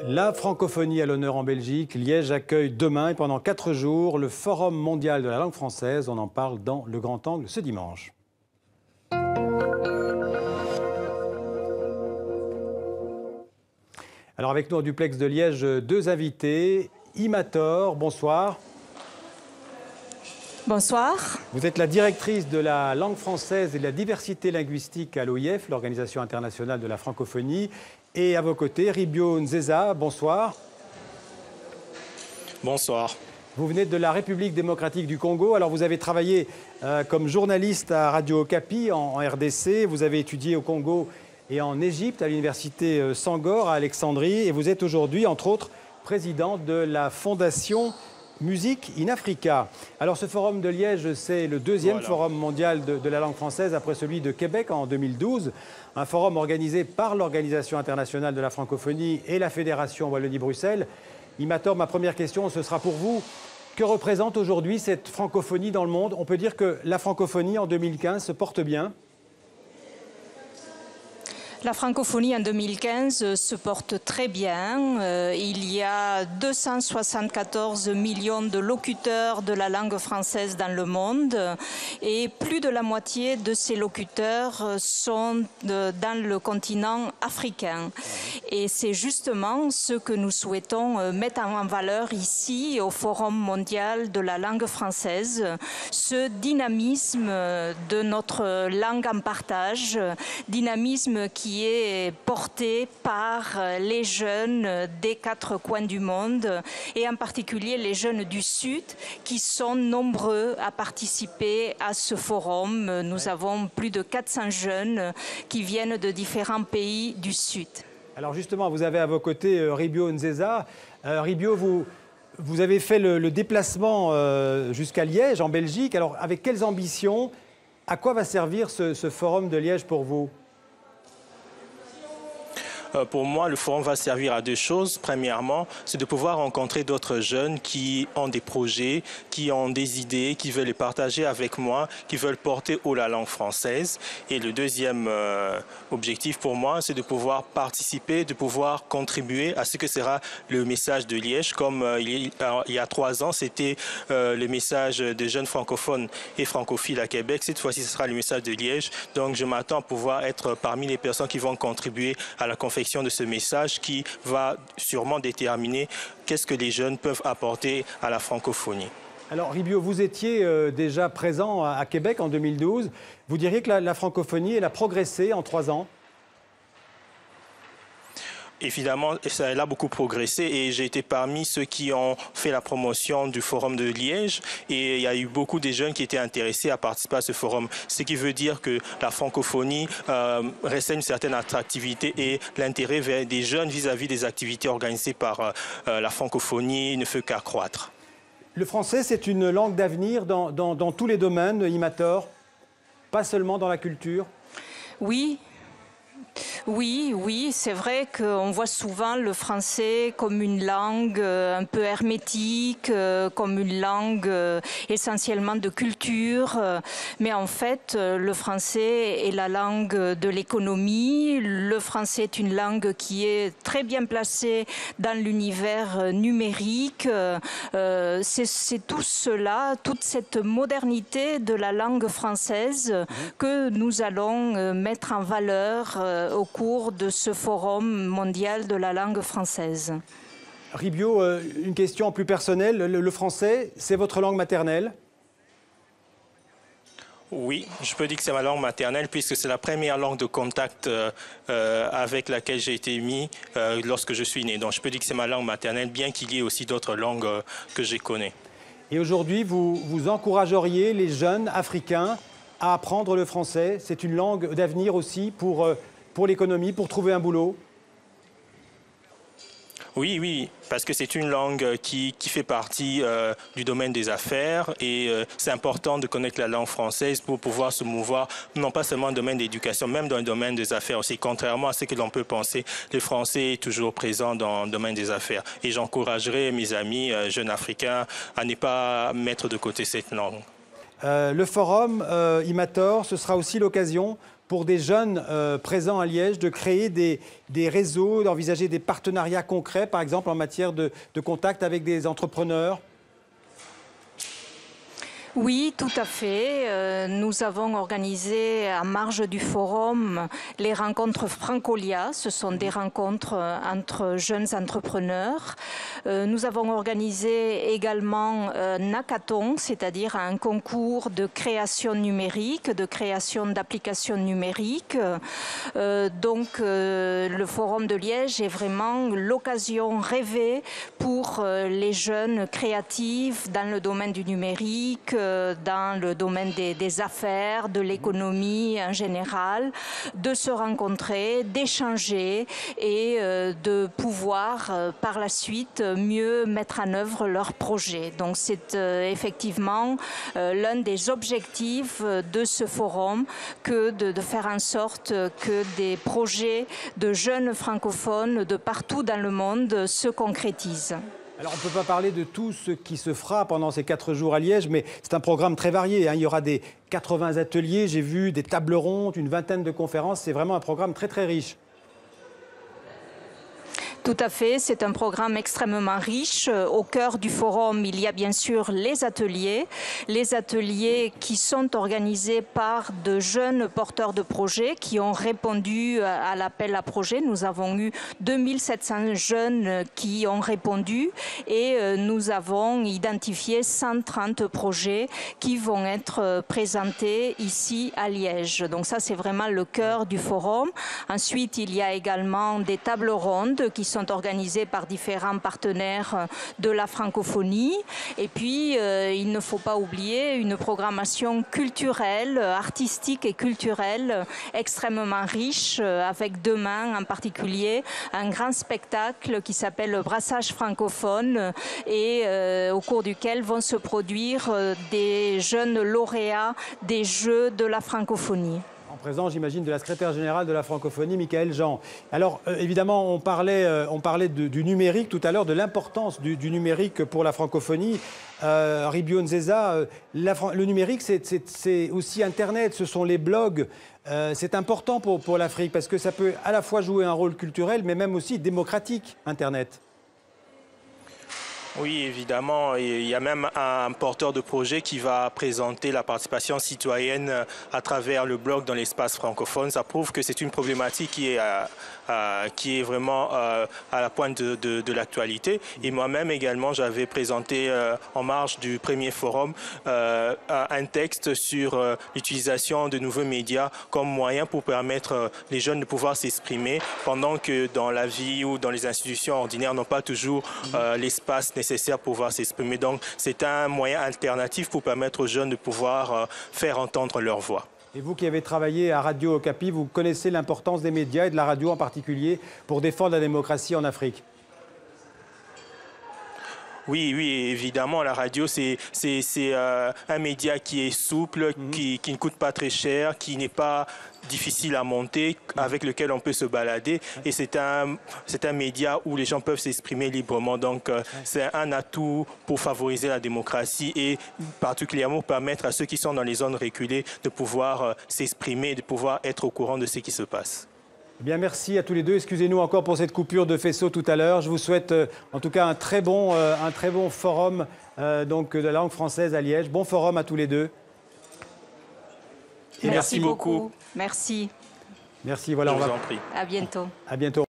La francophonie à l'honneur en Belgique. Liège accueille demain et pendant 4 jours le Forum mondial de la langue française. On en parle dans Le Grand Angle ce dimanche. Alors avec nous au duplex de Liège, 2 invités. Imator, bonsoir. Bonsoir. Vous êtes la directrice de la langue française et de la diversité linguistique à l'OIF, l'Organisation internationale de la francophonie. Et à vos côtés, Ribio Nzeza, bonsoir. Bonsoir. Vous venez de la République démocratique du Congo. Alors vous avez travaillé comme journaliste à Radio Okapi en RDC. Vous avez étudié au Congo et en Égypte à l'université Sangor à Alexandrie. Et vous êtes aujourd'hui, entre autres, président de la fondation Musique in Africa. Alors ce forum de Liège, c'est le 2e forum mondial de la langue française après celui de Québec en 2012. Un forum organisé par l'Organisation internationale de la francophonie et la Fédération Wallonie-Bruxelles. Imator, ma première question, ce sera pour vous. Que représente aujourd'hui cette francophonie dans le monde? On peut dire que la francophonie en 2015 se porte bien? La francophonie en 2015 se porte très bien. Il y a 274 millions de locuteurs de la langue française dans le monde et plus de la moitié de ces locuteurs sont dans le continent africain. Et c'est justement ce que nous souhaitons mettre en valeur ici au Forum mondial de la langue française, ce dynamisme de notre langue en partage, dynamisme qui est porté par les jeunes des 4 coins du monde et en particulier les jeunes du Sud qui sont nombreux à participer à ce forum. Nous avons plus de 400 jeunes qui viennent de différents pays du Sud. Alors justement, vous avez à vos côtés Ribio Nzeza. Ribio, vous avez fait le déplacement jusqu'à Liège, en Belgique. Alors avec quelles ambitions? À quoi va servir ce forum de Liège pour vous? Pour moi, le forum va servir à 2 choses. Premièrement, c'est de pouvoir rencontrer d'autres jeunes qui ont des projets, qui ont des idées, qui veulent les partager avec moi, qui veulent porter haut la langue française. Et le deuxième objectif pour moi, c'est de pouvoir participer, de pouvoir contribuer à ce que sera le message de Liège. Comme il y a 3 ans, c'était le message des jeunes francophones et francophiles à Québec. Cette fois-ci, ce sera le message de Liège. Donc, je m'attends à pouvoir être parmi les personnes qui vont contribuer à la confection de ce message qui va sûrement déterminer qu'est-ce que les jeunes peuvent apporter à la francophonie. Alors Ribio, vous étiez déjà présent à Québec en 2012. Vous diriez que la francophonie, elle a progressé en 3 ans? Évidemment, elle a beaucoup progressé et j'ai été parmi ceux qui ont fait la promotion du forum de Liège et il y a eu beaucoup de jeunes qui étaient intéressés à participer à ce forum. Ce qui veut dire que la francophonie reste une certaine attractivité et l'intérêt des jeunes vis-à-vis des activités organisées par la francophonie ne fait qu'accroître. Le français, c'est une langue d'avenir dans tous les domaines, Imator, pas seulement dans la culture? Oui. Oui, c'est vrai qu'on voit souvent le français comme une langue un peu hermétique, comme une langue essentiellement de culture. Mais en fait, le français est la langue de l'économie. Le français est une langue qui est très bien placée dans l'univers numérique. C'est tout cela, toute cette modernité de la langue française que nous allons mettre en valeur au cours de ce forum mondial de la langue française. Ribio, une question plus personnelle. Le français, c'est votre langue maternelle? Oui, je peux dire que c'est ma langue maternelle puisque c'est la première langue de contact avec laquelle j'ai été mis lorsque je suis né. Donc je peux dire que c'est ma langue maternelle, bien qu'il y ait aussi d'autres langues que je connais. Et aujourd'hui, vous encourageriez les jeunes africains à apprendre le français? C'est une langue d'avenir aussi pour l'économie, pour trouver un boulot? Oui, parce que c'est une langue qui fait partie du domaine des affaires et c'est important de connaître la langue française pour pouvoir se mouvoir, non pas seulement dans le domaine de l'éducation, même dans le domaine des affaires aussi. Contrairement à ce que l'on peut penser, le français est toujours présent dans le domaine des affaires. Et j'encouragerai mes amis jeunes africains à ne pas mettre de côté cette langue. Le forum Imator, ce sera aussi l'occasion pour des jeunes présents à Liège de créer des réseaux, d'envisager des partenariats concrets, par exemple en matière de contact avec des entrepreneurs? Oui, tout à fait. Nous avons organisé à marge du forum les rencontres Francolia. Ce sont des rencontres entre jeunes entrepreneurs. Nous avons organisé également un hackathon, c'est-à-dire un concours de création numérique, de création d'applications numériques. Donc le forum de Liège est vraiment l'occasion rêvée pour les jeunes créatifs dans le domaine du numérique, dans le domaine des affaires, de l'économie en général, de se rencontrer, d'échanger et de pouvoir par la suite mieux mettre en œuvre leurs projets. Donc c'est effectivement l'un des objectifs de ce forum que de faire en sorte que des projets de jeunes francophones de partout dans le monde se concrétisent. Alors, on ne peut pas parler de tout ce qui se fera pendant ces 4 jours à Liège, mais c'est un programme très varié. Il y aura des 80 ateliers, j'ai vu, des tables rondes, une vingtaine de conférences. C'est vraiment un programme très, très riche. Tout à fait, c'est un programme extrêmement riche. Au cœur du forum, il y a bien sûr les ateliers qui sont organisés par de jeunes porteurs de projets qui ont répondu à l'appel à projet. Nous avons eu 2700 jeunes qui ont répondu et nous avons identifié 130 projets qui vont être présentés ici à Liège. Donc ça, c'est vraiment le cœur du forum. Ensuite, il y a également des tables rondes qui sont organisées par différents partenaires de la francophonie. Et puis, il ne faut pas oublier une programmation culturelle, artistique et culturelle extrêmement riche, avec demain en particulier un grand spectacle qui s'appelle le Brassage francophone et au cours duquel vont se produire des jeunes lauréats des Jeux de la francophonie. En présence, j'imagine, de la secrétaire générale de la francophonie, Michaëlle Jean. Alors, évidemment, on parlait du numérique tout à l'heure, de l'importance du numérique pour la francophonie. Ribio Nzeza, le numérique, c'est aussi Internet, ce sont les blogs. C'est important pour l'Afrique parce que ça peut à la fois jouer un rôle culturel, mais même aussi démocratique, Internet. Oui, évidemment. Il y a même un porteur de projet qui va présenter la participation citoyenne à travers le blog dans l'espace francophone. Ça prouve que c'est une problématique qui est vraiment à la pointe de l'actualité. Et moi-même également, j'avais présenté en marge du premier forum un texte sur l'utilisation de nouveaux médias comme moyen pour permettre les jeunes de pouvoir s'exprimer pendant que dans la vie ou dans les institutions ordinaires n'ont pas toujours l'espace nécessaire pour pouvoir s'exprimer. Donc c'est un moyen alternatif pour permettre aux jeunes de pouvoir faire entendre leur voix. Et vous qui avez travaillé à Radio Okapi, vous connaissez l'importance des médias et de la radio en particulier pour défendre la démocratie en Afrique? Oui, évidemment, la radio, c'est un média qui est souple, qui ne coûte pas très cher, qui n'est pas difficile à monter, avec lequel on peut se balader. Et c'est un média où les gens peuvent s'exprimer librement. Donc, c'est un atout pour favoriser la démocratie et particulièrement permettre à ceux qui sont dans les zones reculées de pouvoir s'exprimer, de pouvoir être au courant de ce qui se passe. Eh bien, merci à tous les deux. Excusez-nous encore pour cette coupure de faisceau tout à l'heure. Je vous souhaite en tout cas un très bon forum donc, de la langue française à Liège. Bon forum à tous les deux. Et merci beaucoup. Merci. Merci. Voilà, Je vous en prie. À bientôt. À bientôt.